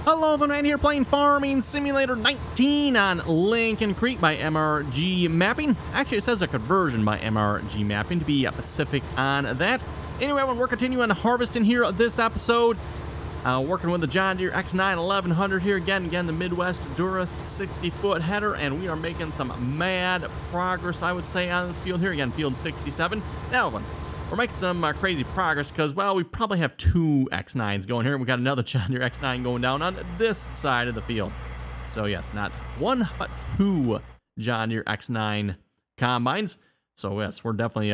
Hello, everyone, here playing Farming Simulator 19 on Lincoln Creek by MRG Mapping. Actually, it says a conversion by MRG Mapping to be specific on that. Anyway, everyone, we're continuing harvesting here this episode. Working with the John Deere X9 1100 here again, the Midwest Durus 60-foot header, and we are making some mad progress, I would say, on this field here again, field 67. Now, everyone, we're making some crazy progress because, well, we probably have two X9s going here. We got another John Deere X9 going down on this side of the field. So yes, not one but two John Deere X9 combines. So yes, we're definitely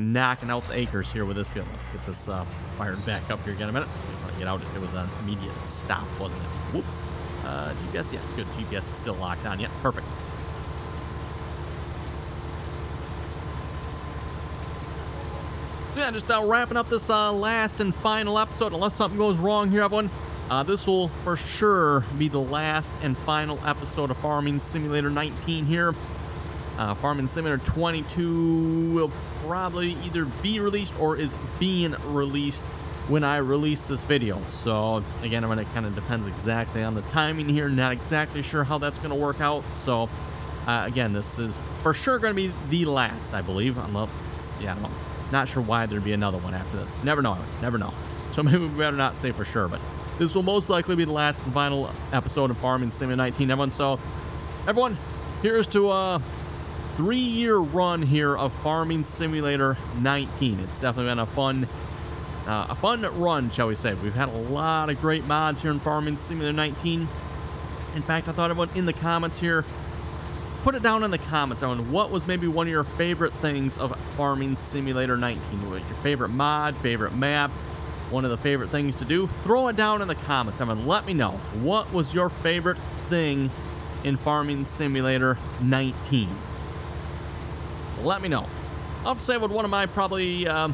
knocking out the acres here with this field. Let's get this fired back up here again in a minute. Just want to get out. It was an immediate stop, wasn't it? Whoops. GPS, yeah, good. GPS is still locked on. Yeah, perfect. So yeah, just wrapping up this last and final episode. Unless something goes wrong here, everyone, this will for sure be the last and final episode of Farming Simulator 19 here. Farming Simulator 22 will probably either be released or is being released when I release this video. So again, it kind of depends exactly on the timing here. Not exactly sure how that's going to work out. So again, this is for sure going to be the last, I believe. Unless, yeah, I'm not sure why there'd be another one after this. Never know. Never know. So maybe we better not say for sure, but this will most likely be the last and final episode of Farming Simulator 19, everyone. So everyone, here's to 3-year run here of Farming Simulator 19. It's definitely been a fun run, shall we say. We've had a lot of great mods here in Farming Simulator 19. In fact, I thought everyone in the comments here, put it down in the comments on what was maybe one of your favorite things of Farming Simulator 19. Your favorite mod, favorite map, one of the favorite things to do. Throw it down in the comments, everyone. Let me know. What was your favorite thing in Farming Simulator 19? Let me know. I'll have to say with one of my probably, my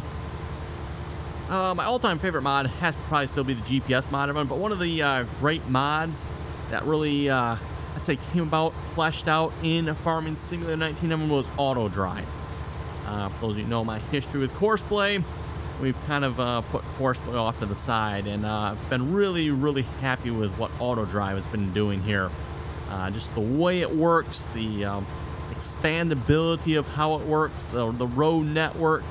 all-time favorite mod has to probably still be the GPS mod, everyone, but one of the great mods that really, I'd say came about, fleshed out in Farming Simulator 19, everyone, was Auto Drive. For those of you who know my history with Courseplay, we've kind of put Courseplay off to the side, and been really, really happy with what Auto Drive has been doing here. Just the way it works, the expandability of how it works, the road network,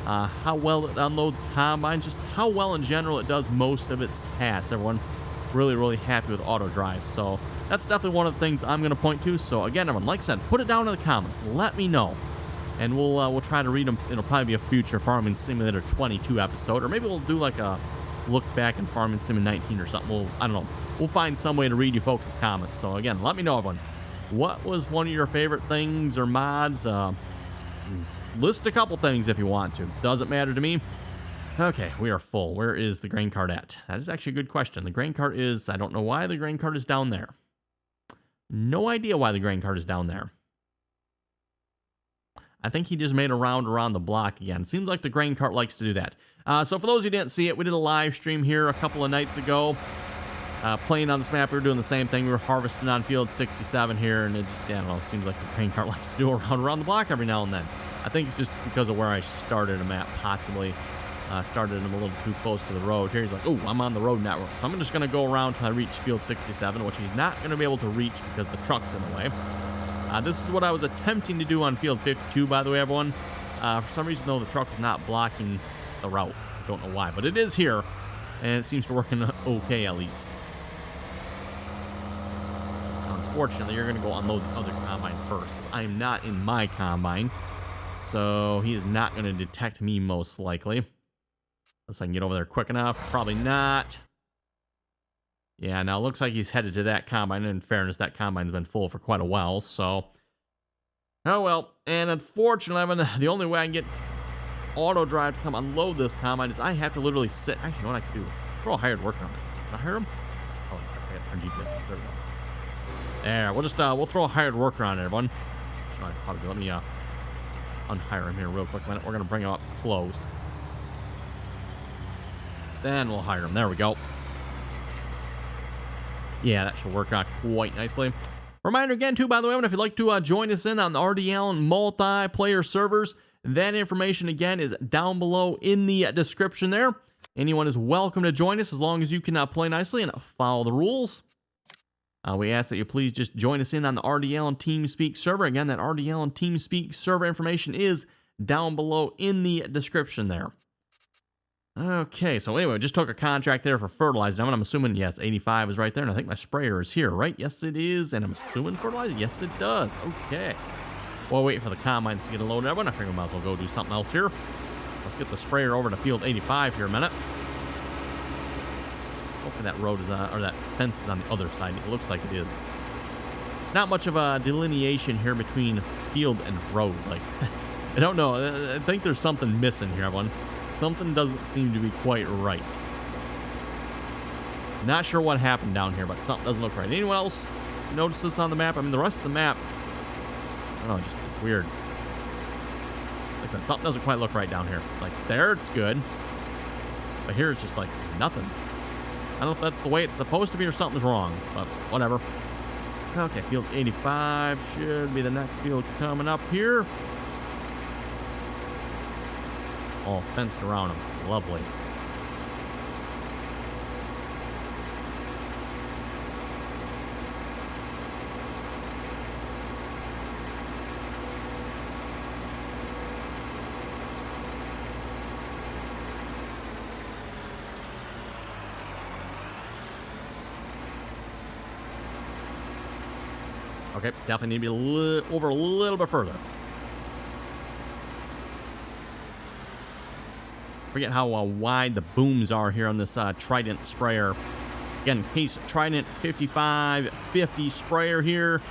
how well it unloads combines, just how well in general it does most of its tasks. Everyone really, really happy with Auto Drive. So that's definitely one of the things I'm going to point to. So again, everyone, like I said, put it down in the comments. Let me know, and we'll try to read them. It'll probably be a future Farming Simulator 22 episode, or maybe we'll do like a look back in Farming Sim 19 or something. I don't know. We'll find some way to read you folks' comments. So again, let me know, everyone. What was one of your favorite things or mods? List a couple things if you want to. Doesn't matter to me. Okay, we are full. Where is the grain cart at? That is actually a good question. The grain cart is, I don't know why the grain cart is down there. No idea why the grain cart is down there. I think he just made a round around the block again. Seems like the grain cart likes to do that. So for those who didn't see it, we did a live stream here a couple of nights ago. Playing on this map, we were doing the same thing. We were harvesting on field 67 here, and it just, I don't know, seems like the grain cart likes to do a round around the block every now and then. I think it's just because of where I started a map, possibly. Started him a little too close to the road. Here he's like, oh, I'm on the road network. So I'm just going to go around till I reach field 67, which he's not going to be able to reach because the truck's in the way. This is what I was attempting to do on field 52, by the way, everyone. For some reason, though, the truck is not blocking the route. I don't know why, but it is here, and it seems to work okay at least. Unfortunately, you're going to go unload the other combine first. I am not in my combine, so he is not going to detect me most likely. Unless I can get over there quick enough. Probably not. Yeah, now it looks like he's headed to that combine. In fairness, that combine's been full for quite a while, so... Oh well, and unfortunately, the only way I can get Auto Drive to come unload this combine is I have to literally sit... Actually, you know what I can do? Throw a hired worker on it. Can I hire him? Oh, I got to turn GPS. There we go. There, we'll throw a hired worker on it, everyone. Let me unhire him here real quick. We're gonna bring him up close. Then we'll hire him. There we go. Yeah, that should work out quite nicely. Reminder again, too, by the way, if you'd like to join us in on the RDAllen multiplayer servers, that information again is down below in the description there. Anyone is welcome to join us as long as you can play nicely and follow the rules. We ask that you please just join us in on the RDAllen TeamSpeak server. Again, that RDAllen TeamSpeak server information is down below in the description there. Okay, so anyway, just took a contract there for fertilizer. I'm assuming, yes, 85 is right there, and I think my sprayer is here, right? Yes, it is, and I'm assuming fertilizer. Yes, it does. Okay. Well, wait for the combines to get loaded. Everyone, I figure we might as well go do something else here. Let's get the sprayer over to field 85 here a minute. Hopefully that road is, or that fence is on the other side. It looks like it is. Not much of a delineation here between field and road. Like, I don't know. I think there's something missing here, everyone. Something doesn't seem to be quite right. Not sure what happened down here, but something doesn't look right. Anyone else notice this on the map? I mean, the rest of the map, I don't know, just it's weird. Like I said, something doesn't quite look right down here. Like, there, it's good. But here, it's just like nothing. I don't know if that's the way it's supposed to be or something's wrong, but whatever. Okay, field 85 should be the next field coming up here. All fenced around them. Lovely. Okay, definitely need to be over a little bit further. Forget how wide the booms are here on this Trident sprayer. Again, case Trident 5550 sprayer here.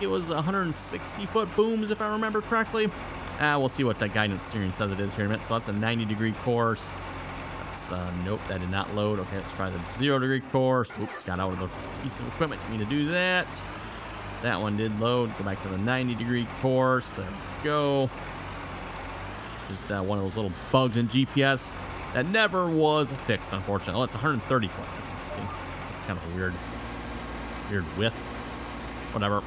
It was 160-foot booms, if I remember correctly. We'll see what that guidance steering says it is here in a minute. So that's a 90-degree course. That's, nope, that did not load. Okay, let's try the 0-degree course. Oops, got out of the piece of equipment for me to do that. That one did load. Go back to the 90-degree course. There we go. Just one of those little bugs in GPS that never was fixed, unfortunately. Oh, it's 130 foot. That's interesting. That's kind of a weird width. Whatever.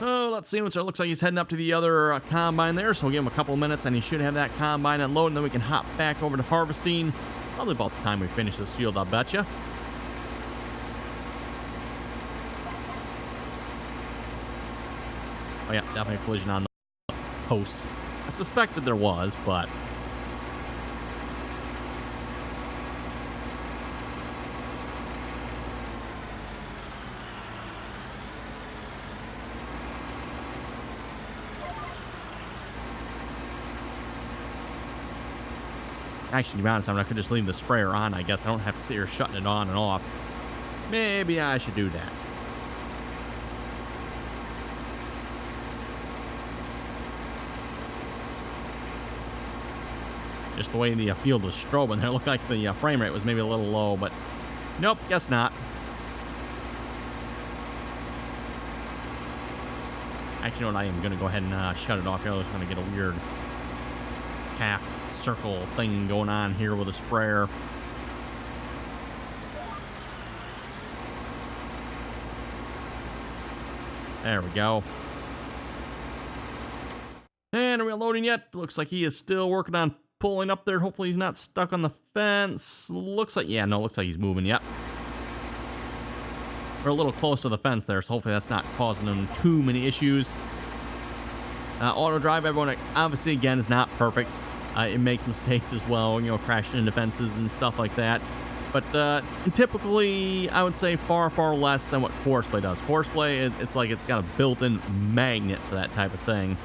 Oh, let's see. It looks like he's heading up to the other combine there, so we'll give him a couple of minutes, and he should have that combine unloaded, and then we can hop back over to harvesting. Probably about the time we finish this field, I'll bet you. Oh, yeah, definitely a collision on the posts. I suspected there was, but actually, to be honest, I could just leave the sprayer on. I guess I don't have to sit here shutting it on and off. Maybe I should do that. Just the way the field was strobing there, it looked like the frame rate was maybe a little low, but nope, guess not. Actually, you know what? I am going to go ahead and shut it off here. I was going to get a weird half circle thing going on here with a sprayer. There we go. And are we loading yet? Looks like he is still working on pulling up there. Hopefully he's not stuck on the fence. Looks like, yeah, no, looks like he's moving. Yep. We're a little close to the fence there, so hopefully that's not causing him too many issues. Auto drive, everyone, obviously, again, is not perfect. It makes mistakes as well, you know, crashing into fences and stuff like that. But typically, I would say far, far less than what Courseplay does. Courseplay, it's like it's got a built-in magnet for that type of thing.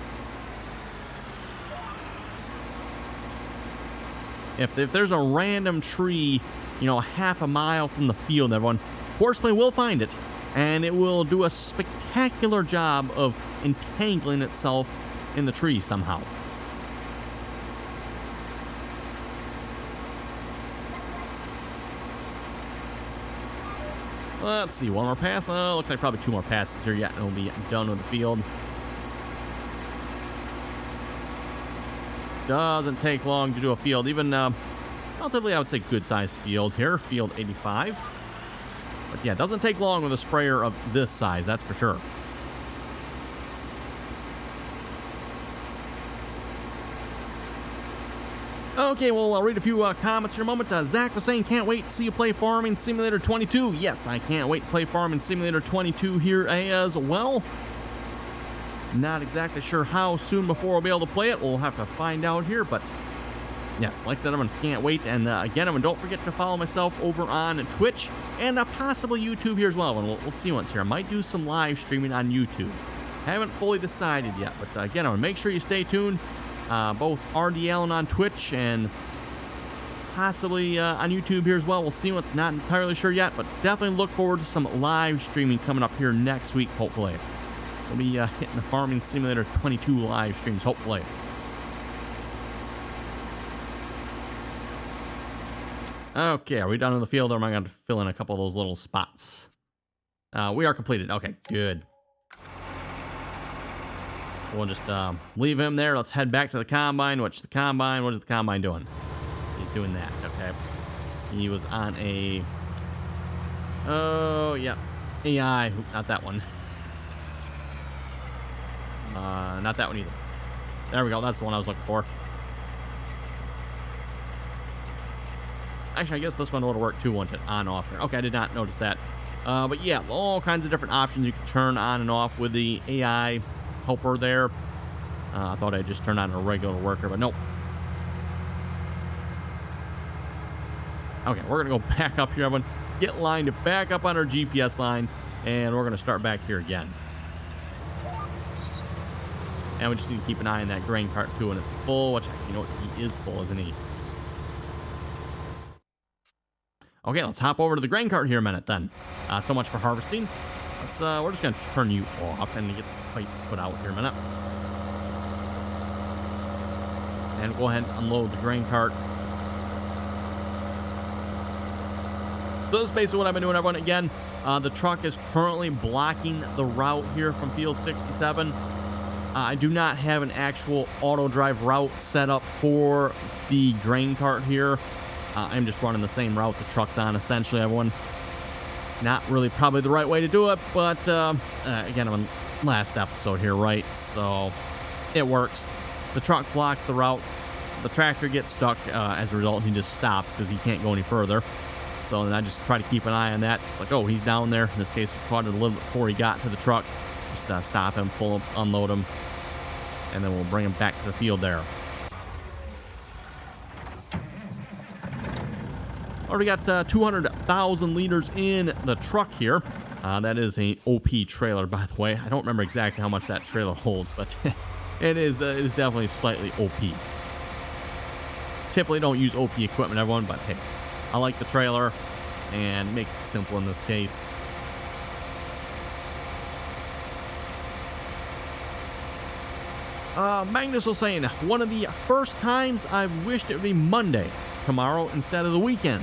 If there's a random tree, you know, half a mile from the field, everyone, Courseplay will find it, and it will do a spectacular job of entangling itself in the tree somehow. Let's see, one more pass. Looks like probably two more passes here yet, and we'll be done with the field. Doesn't take long to do a field, even relatively, I would say, good-sized field here, field 85. But yeah, it doesn't take long with a sprayer of this size, that's for sure. Okay, well, I'll read a few comments here in a moment. Zach was saying, can't wait to see you play Farming Simulator 22. Yes, I can't wait to play Farming Simulator 22 here as well. Not exactly sure how soon before we'll be able to play it. We'll have to find out here, but yes, like I said, everyone, can't wait. And again, everyone, don't forget to follow myself over on Twitch and possibly YouTube here as well. And we'll see once here. I might do some live streaming on YouTube. Haven't fully decided yet, but again, everyone, make sure you stay tuned. Both RDAllen on Twitch and possibly on YouTube here as well. We'll see what's not entirely sure yet, but definitely look forward to some live streaming coming up here next week, hopefully. We'll be hitting the Farming Simulator 22 live streams, hopefully. Okay, are we done in the field, or am I going to fill in a couple of those little spots? We are completed. Okay, good. We'll just leave him there. Let's head back to the Combine. What is the Combine doing? He's doing that, okay. He was on a... Oh, yeah. AI, not that one. Not that one either. There we go. That's the one I was looking for. Actually, I guess this one would have worked too, wouldn't it? On, off here. Okay, I did not notice that. But yeah, all kinds of different options you can turn on and off with the AI helper there. I thought I'd just turn on a regular worker, but nope. Okay, we're going to go back up here, everyone. Get lined back up on our GPS line, and we're going to start back here again. And we just need to keep an eye on that grain cart too, and it's full. Which, you know, he is full, isn't he? Okay, let's hop over to the grain cart here a minute then. So much for harvesting. We're just gonna turn you off and get the pipe put out here a minute. And go ahead and unload the grain cart. So this is basically what I've been doing, everyone. Again, the truck is currently blocking the route here from field 67. I do not have an actual auto drive route set up for the grain cart here. I'm just running the same route the truck's on, essentially, everyone. Not really probably the right way to do it, but again, I'm on last episode here, right? So it works. The truck blocks the route. The tractor gets stuck. As a result, he just stops because he can't go any further. So then I just try to keep an eye on that. It's like, oh, he's down there. In this case, we caught it a little bit before he got to the truck. Just stop him, pull him, unload him, and then we'll bring him back to the field there. Already got 200,000 liters in the truck here. That is a OP trailer, by the way. I don't remember exactly how much that trailer holds, but it is definitely slightly OP. Typically don't use OP equipment, everyone, but hey, I like the trailer and makes it simple in this case. Magnus was saying, one of the first times I've wished it would be Monday tomorrow instead of the weekend.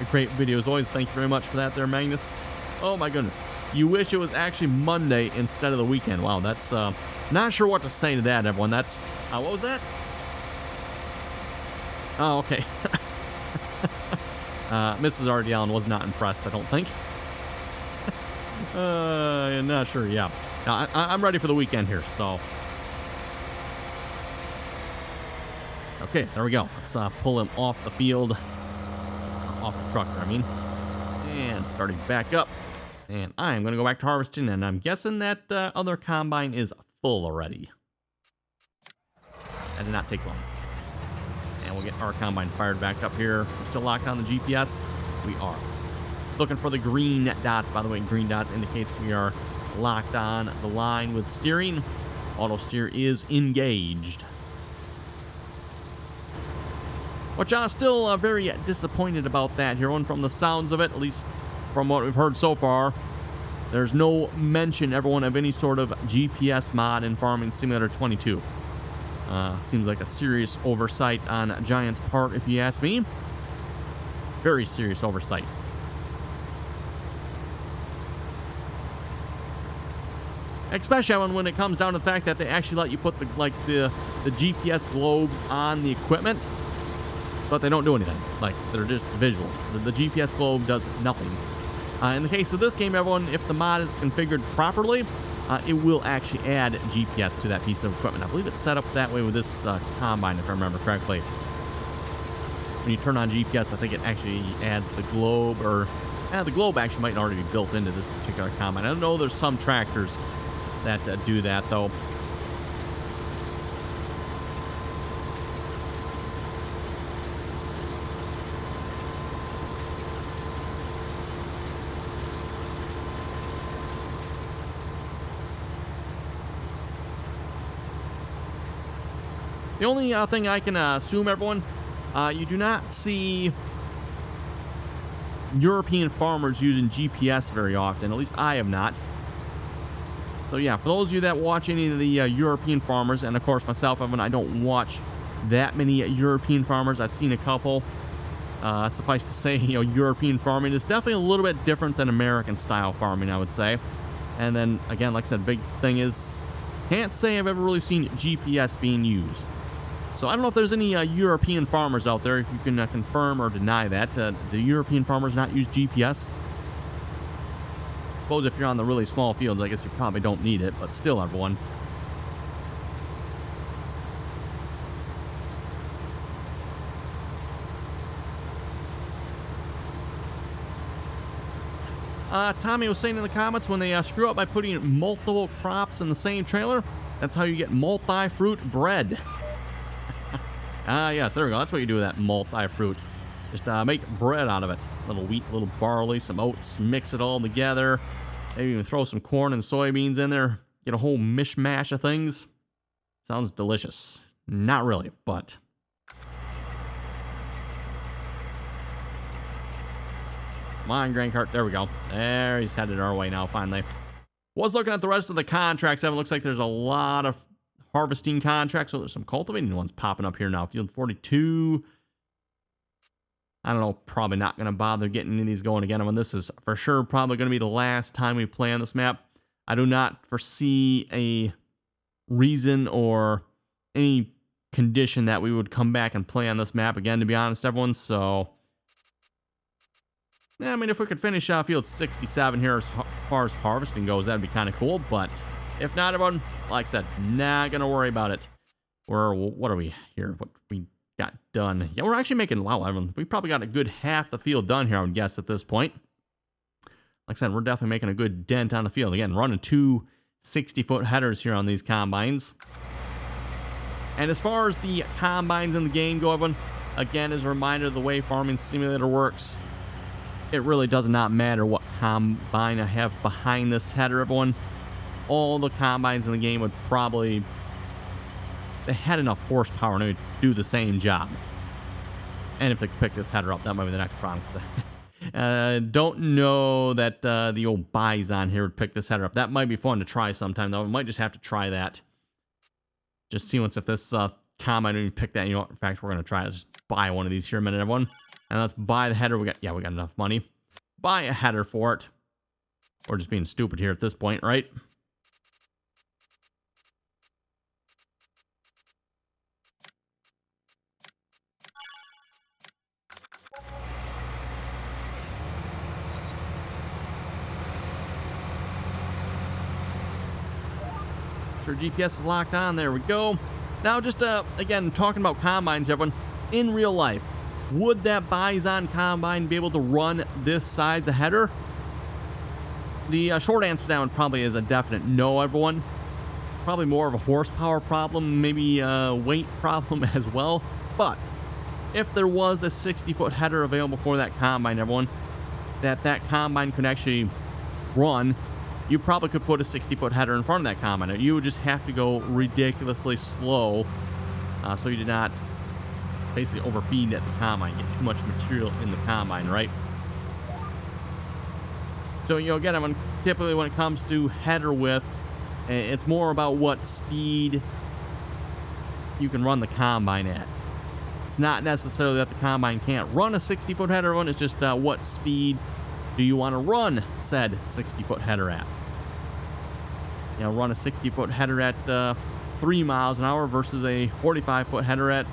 Great video as always. Thank you very much for that there, Magnus. Oh my goodness. You wish it was actually Monday instead of the weekend. Wow, that's not sure what to say to that, everyone. That's what was that? Oh, okay. Mrs. RDAllen was not impressed, I don't think. Not sure, yeah. Now, I'm ready for the weekend here, so. Okay, there we go. Let's pull him off the field. Off the truck, I mean. And starting back up. And I'm going to go back to harvesting, and I'm guessing that other combine is full already. That did not take long. And we'll get our combine fired back up here. We're still locked on the GPS. We are. Looking for the green dots. By the way, green dots indicates we are locked on the line with steering. Auto steer is engaged. Which I'm still very disappointed about that here. From the sounds of it, at least from what we've heard so far, there's no mention, everyone, of any sort of GPS mod in Farming Simulator 22. Seems like a serious oversight on Giant's part, if you ask me. Very serious oversight. Especially when it comes down to the fact that they actually let you put the GPS globes on the equipment, but they don't do anything. Like, they're just visual. The GPS globe does nothing. In the case of this game, everyone, if the mod is configured properly, it will actually add GPS to that piece of equipment. I believe it's set up that way with this combine, if I remember correctly. when you turn on GPS, I think it actually adds the globe, or the globe actually might already be built into this particular combine. I don't know, there's some tractors that do that, though. The only thing I can assume, everyone, you do not see European farmers using GPS very often. At least I have not. So yeah, for those of you that watch any of the European farmers, and of course myself, Evan, I don't watch that many European farmers. I've seen a couple. Suffice to say, European farming is definitely a little bit different than American style farming, I would say. And then again, like I said, big thing is, can't say I've ever really seen GPS being used. So I don't know if there's any European farmers out there, if you can confirm or deny that. Do European farmers not use GPS? I suppose if you're on the really small fields, I guess you probably don't need it, but still, everyone. Tommy was saying in the comments, when they screw up by putting multiple crops in the same trailer, that's how you get multi-fruit bread. Yes, there we go. That's what you do with that multi-fruit. Just make bread out of it. Little wheat, little barley, some oats, mix it all together. Maybe even throw some corn and soybeans in there. Get a whole mishmash of things. Sounds delicious. Not really, but... Come on, Grand Cart. There we go. There, he's headed our way now, finally. Was looking at the rest of the contracts, Evan. Looks like there's a lot of harvesting contracts. So there's some cultivating ones popping up here now. Field 42. I don't know. Probably not going to bother getting any of these going again. I mean, this is for sure probably going to be the last time we play on this map. I do not foresee a reason or any condition that we would come back and play on this map again, to be honest, everyone. So, yeah, I mean, if we could finish field 67 here as far as harvesting goes, that'd be kind of cool. But if not, everyone, like I said, not going to worry about it. What are we here? What we got done? Yeah, we're actually making, wow, everyone, we probably got a good half the field done here, I would guess, at this point. Like I said, we're definitely making a good dent on the field. Again, running two 60-foot headers here on these combines. And as far as the combines in the game go, everyone, again, as a reminder of the way Farming Simulator works, it really does not matter what combine I have behind this header, everyone. All the combines in the game would probably, they had enough horsepower to do the same job. And if they could pick this header up, that might be the next problem. Don't know that the old Bison here would pick this header up. That might be fun to try sometime, though. We might just have to try that. Just see once if this combine would pick that. You know what? In fact, we're going to try it. Just buy one of these here a minute, everyone. And let's buy the header. We got enough money. Buy a header for it. We're just being stupid here at this point, right? Sure, GPS is locked on. There we go. Now, just again, talking about combines, everyone. In real life, would that Bison combine be able to run this size of header? The short answer to that one probably is a definite no, everyone. Probably more of a horsepower problem, maybe a weight problem as well. But if there was a 60-foot header available for that combine, everyone, that combine could actually run, you probably could put a 60-foot header in front of that combine. You would just have to go ridiculously slow so you did not basically overfeed at the combine, get too much material in the combine, right? So, again, I mean, typically when it comes to header width, it's more about what speed you can run the combine at. It's not necessarily that the combine can't run a 60-foot header one, it's just what speed do you want to run said 60-foot header at. Run a 60-foot header at 3 miles an hour versus a 45-foot header at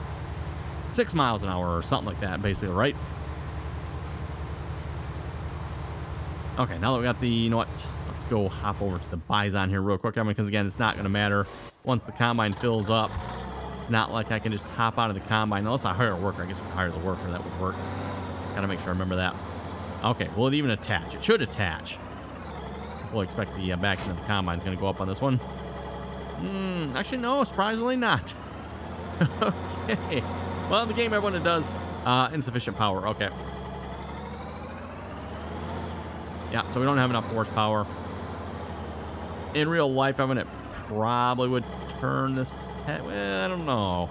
6 miles an hour or something like that, basically, right? Okay, now that we got the, you know what, let's go hop over to the Bison here real quick, because again, it's not going to matter once the combine fills up. It's not like I can just hop out of the combine unless I hire a worker. I guess I can hire the worker. That would work. Gotta make sure I remember that. Okay, will it even attach? It should attach. I fully expect the back end of the combine is going to go up on this one. Actually, no, surprisingly not. Okay. Well, the game, everyone, it does. Insufficient power. Okay. Yeah, so we don't have enough horsepower. In real life, I mean, it probably would turn this head. Well, I don't know.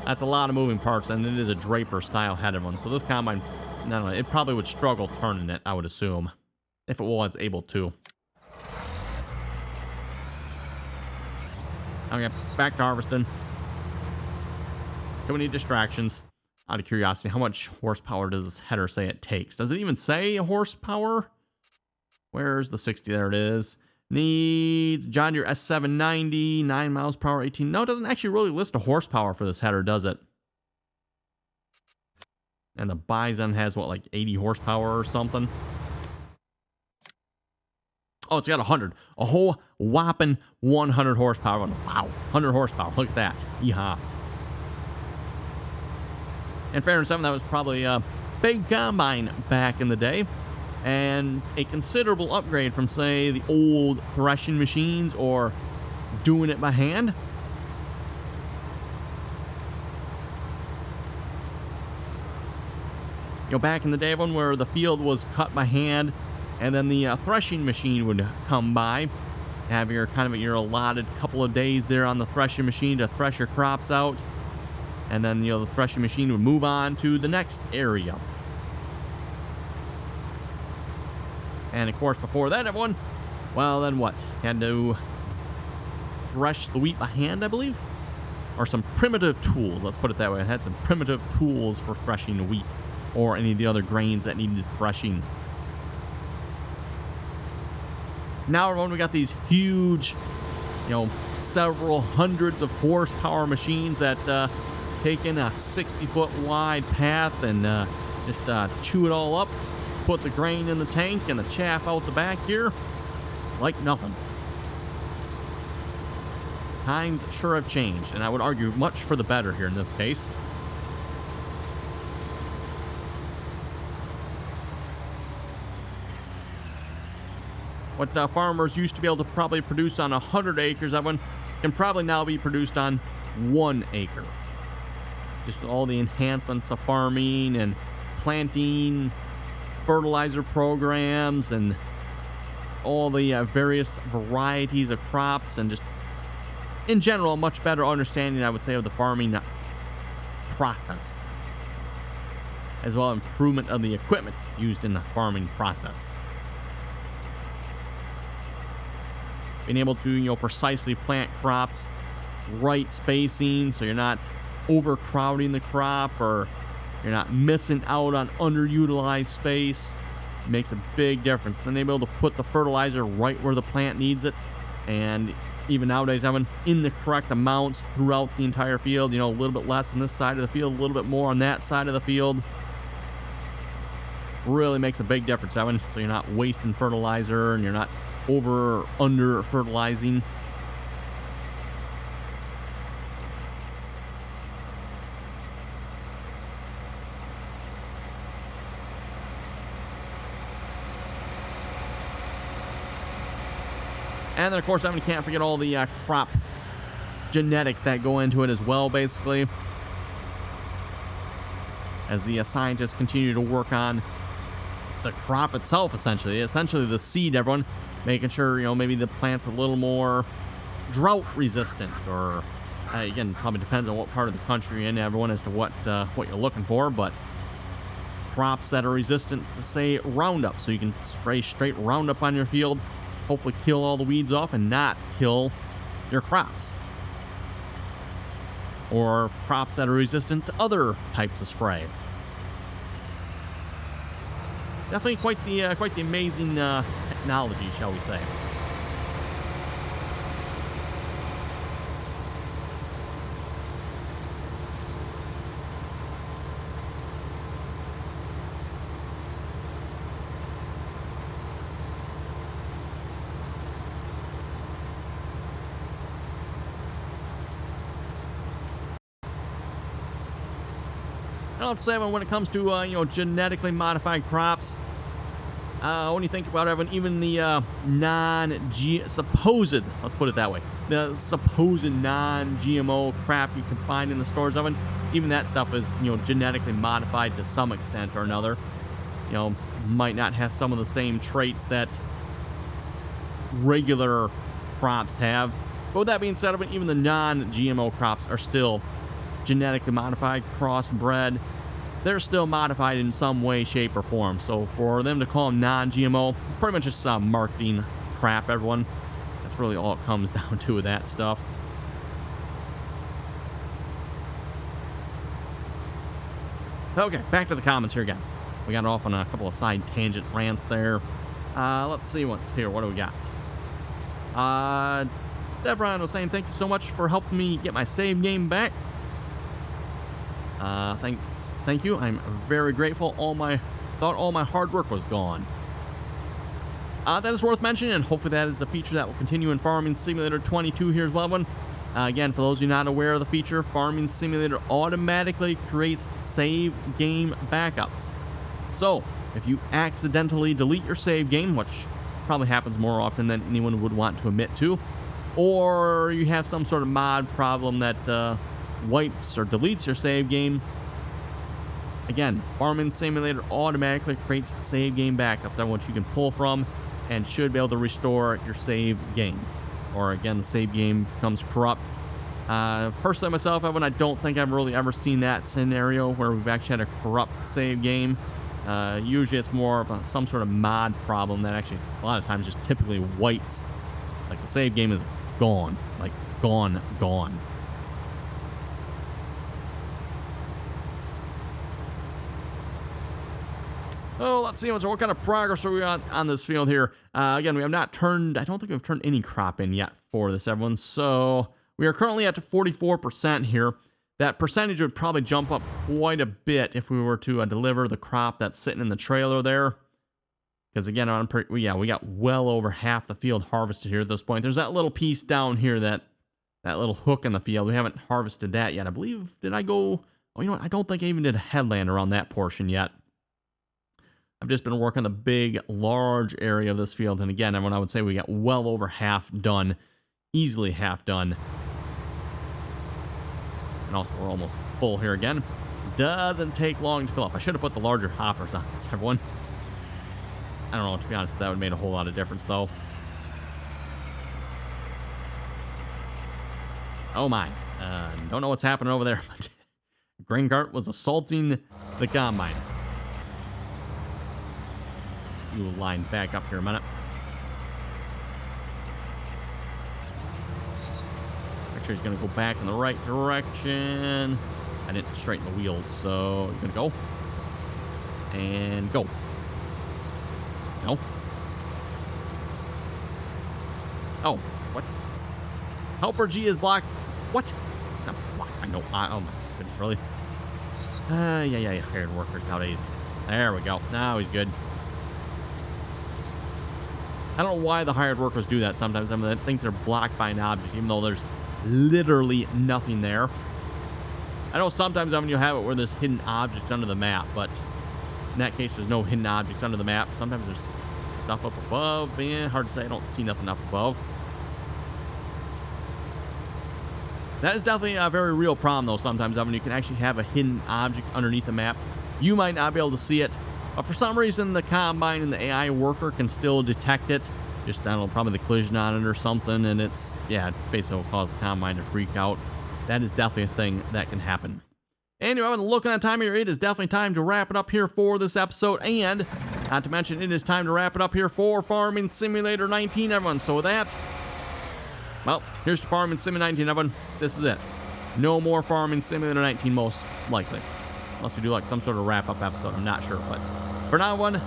That's a lot of moving parts, and it is a Draper-style headed one. So this combine, no, it probably would struggle turning it, I would assume, if it was able to. Okay, back to harvesting. Too many distractions. Out of curiosity, how much horsepower does this header say it takes? Does it even say horsepower? Where's the 60? There it is. Needs John Deere S790, 9 miles per hour, 18. No, it doesn't actually really list a horsepower for this header, does it? And the Bison has, what, like 80 horsepower or something? Oh, it's got 100. A whole whopping 100 horsepower. Wow, 100 horsepower. Look at that. Yeehaw. In fairness, that was probably a big combine back in the day. And a considerable upgrade from, say, the old threshing machines or doing it by hand. You know, back in the day, one where the field was cut by hand, and then the threshing machine would come by, have your kind of your allotted couple of days there on the threshing machine to thresh your crops out, and then the threshing machine would move on to the next area. And of course, before that, everyone, well, then what? Had to thresh the wheat by hand, I believe, or some primitive tools. Let's put it that way. It had some primitive tools for threshing the wheat or any of the other grains that needed threshing. Now, everyone, we got these huge, several hundreds of horsepower machines that take in a 60-foot wide path and just chew it all up, put the grain in the tank and the chaff out the back here like nothing. Times sure have changed, and I would argue much for the better here in this case. What farmers used to be able to probably produce on 100 acres, that one can probably now be produced on 1 acre. Just all the enhancements of farming and planting, fertilizer programs, and all the various varieties of crops, and just in general a much better understanding, I would say, of the farming process, as well as improvement of the equipment used in the farming process. Being able to precisely plant crops, right spacing, so you're not overcrowding the crop or you're not missing out on underutilized space, makes a big difference. Then they're able to put the fertilizer right where the plant needs it, and even nowadays having in the correct amounts throughout the entire field. A little bit less on this side of the field, a little bit more on that side of the field. Really makes a big difference, having so you're not wasting fertilizer and you're not over or under fertilizing. And then, of course, you can't forget all the crop genetics that go into it as well, basically. As the scientists continue to work on the crop itself, essentially the seed, everyone, making sure, maybe the plant's a little more drought resistant, or again, probably depends on what part of the country you're in, everyone, as to what you're looking for, but crops that are resistant to, say, Roundup, so you can spray straight Roundup on your field, hopefully kill all the weeds off and not kill your crops. Or crops that are resistant to other types of spray. Definitely quite the amazing technology, shall we say. I'll have to say, everyone, when it comes to, you know, genetically modified crops, when you think about it, even the supposed, let's put it that way, the supposed non-GMO crap you can find in the stores, Evan, even that stuff is, you know, genetically modified to some extent or another. You know, might not have some of the same traits that regular crops have. But with that being said, even the non-GMO crops are still genetically modified, crossbred. They're still modified in some way, shape, or form. So for them to call them non-GMO, it's pretty much just marketing crap, everyone. That's really all it comes down to with that stuff. Okay, back to the comments here again. We got off on a couple of side tangent rants there. Let's see what's here. What do we got? Devron was saying, thank you so much for helping me get my save game back. Thank you. I'm very grateful. Thought all my hard work was gone. That is worth mentioning, and hopefully that is a feature that will continue in Farming Simulator 22 here as well. Again, for those of you not aware of the feature, Farming Simulator automatically creates save game backups. So, if you accidentally delete your save game, which probably happens more often than anyone would want to admit to, or you have some sort of mod problem that wipes or deletes your save game, again, Farming Simulator automatically creates save game backups on which you can pull from and should be able to restore your save game. Or again, the save game becomes corrupt. Personally, myself, Evan, I don't think I've really ever seen that scenario where we've actually had a corrupt save game. Usually it's more of some sort of mod problem that actually a lot of times just typically wipes. Like the save game is gone. Like gone. Oh, let's see what kind of progress are we on this field here. Again, we have not turned, I don't think we've turned any crop in yet for this, everyone. So we are currently at 44% here. That percentage would probably jump up quite a bit if we were to deliver the crop that's sitting in the trailer there. Because again, we got well over half the field harvested here at this point. There's that little piece down here, that little hook in the field. We haven't harvested that yet. I believe, did I go? Oh, you know what? I don't think I even did a headland around that portion yet. I've just been working the big, large area of this field. And again, everyone, I would say we got well over half done. Easily half done. And also, we're almost full here again. Doesn't take long to fill up. I should have put the larger hoppers on this, everyone. I don't know, to be honest, if that would have made a whole lot of difference, though. Oh, my. Don't know what's happening over there, but grain cart was assaulting the combine. You line back up here a minute. Make sure he's going to go back in the right direction. I didn't straighten the wheels, so you're going to go. And go. No. Oh, what? Helper G is blocked. What? Not blocked. I know. Oh my goodness, really? Yeah. Hired workers nowadays. There we go. Now he's good. I don't know why the hired workers do that sometimes. I mean, I think they're blocked by an object, even though there's literally nothing there. I know sometimes I mean, you have it where there's hidden objects under the map, but in that case, there's no hidden objects under the map. Sometimes there's stuff up above. Man, hard to say. I don't see nothing up above. That is definitely a very real problem, though, sometimes. I mean, you can actually have a hidden object underneath the map. You might not be able to see it, but for some reason, the combine and the AI worker can still detect it. Just, I don't know, probably the collision on it or something, and it's, yeah, basically will cause the combine to freak out. That is definitely a thing that can happen. Anyway, I'm looking at time here. It is definitely time to wrap it up here for this episode, and not to mention, it is time to wrap it up here for Farming Simulator 19, everyone. So with that, well, here's Farming Simulator 19, everyone. This is it. No more Farming Simulator 19, most likely. Unless we do like some sort of wrap-up episode, I'm not sure. But for now, everyone,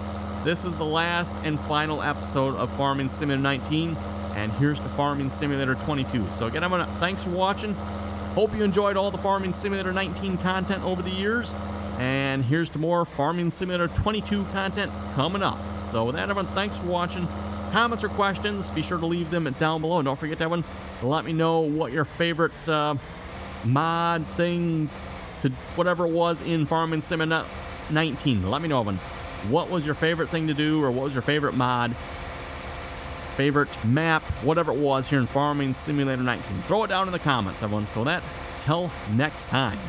this is the last and final episode of Farming Simulator 19, and here's to Farming Simulator 22. So again, everyone, thanks for watching. Hope you enjoyed all the Farming Simulator 19 content over the years. And here's to more Farming Simulator 22 content coming up. So with that, everyone, thanks for watching. Comments or questions, be sure to leave them down below. And don't forget, everyone, let me know what your favorite mod thing to whatever it was in Farming Simulator 19. Let me know, everyone. What was your favorite thing to do, or what was your favorite mod, favorite map, whatever it was here in Farming Simulator 19. Throw it down in the comments, everyone. So that, till next time.